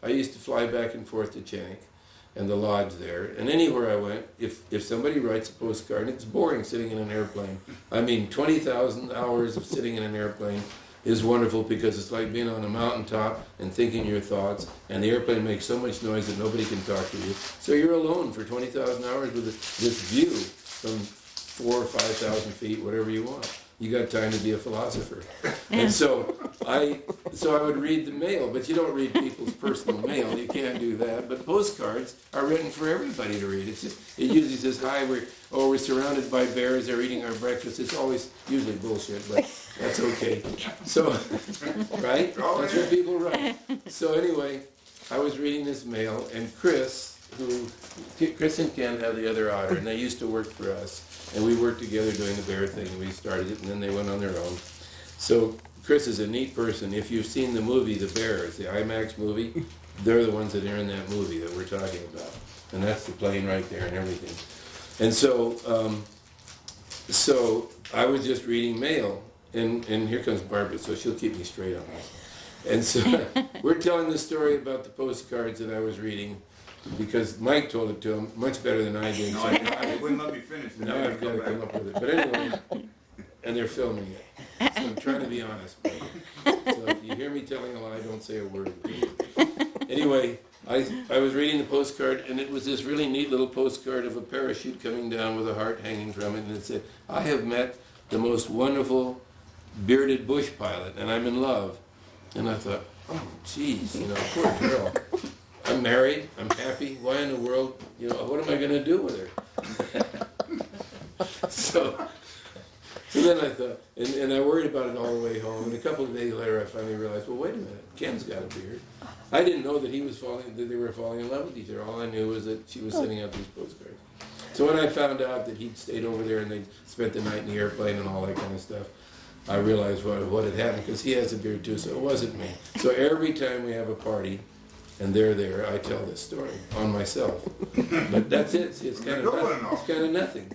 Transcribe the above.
I used to fly back and forth to Chenik and the lodge there, and anywhere I went, if somebody writes a postcard, it's boring sitting in an airplane. I mean, 20,000 hours of sitting in an airplane is wonderful because it's like being on a mountaintop and thinking your thoughts, and the airplane makes so much noise that nobody can talk to you. So you're alone for 20,000 hours with this view from 4,000 or 5,000 feet, whatever you want. You got time to be a philosopher. And so I would read the mail, but you don't read people's personal mail. You can't do that. But postcards are written for everybody to read. It usually says, "Hi, we're surrounded by bears. They're eating our breakfast." It's always usually bullshit, but that's okay. So, right? That's what people write. So anyway, I was reading this mail, and Chris and Ken have the other otter, and they used to work for us. And we worked together doing the bear thing, and we started it, and then they went on their own. So Chris is a neat person. If you've seen the movie, The Bears, the IMAX movie, they're the ones that are in that movie that we're talking about. And that's the plane right there and everything. And so I was just reading mail, and here comes Barbara, so she'll keep me straight on this. And so we're telling the story about the postcards that I was reading, because Mike told it to him much better than I did. No, So I wouldn't let me finish. now I've got to come up with it. But anyway, and they're filming it. So I'm trying to be honest. So if you hear me telling a lie, don't say a word. Anyway, I was reading the postcard, and it was this really neat little postcard of a parachute coming down with a heart hanging from it, and it said, "I have met the most wonderful bearded bush pilot, and I'm in love." And I thought, oh, geez, poor girl. I'm married, I'm happy, why in the world, what am I going to do with her? So then I thought, and I worried about it all the way home, and a couple of days later I finally realized, well, wait a minute, Ken's got a beard. I didn't know that that they were falling in love with each other. All I knew was that she was sending out these postcards. So when I found out that he'd stayed over there and they'd spent the night in the airplane and all that kind of stuff, I realized what had happened, because he has a beard too, so it wasn't me. So every time we have a party, and they're there, I tell this story on myself. But that's it. See, it's kind of nothing.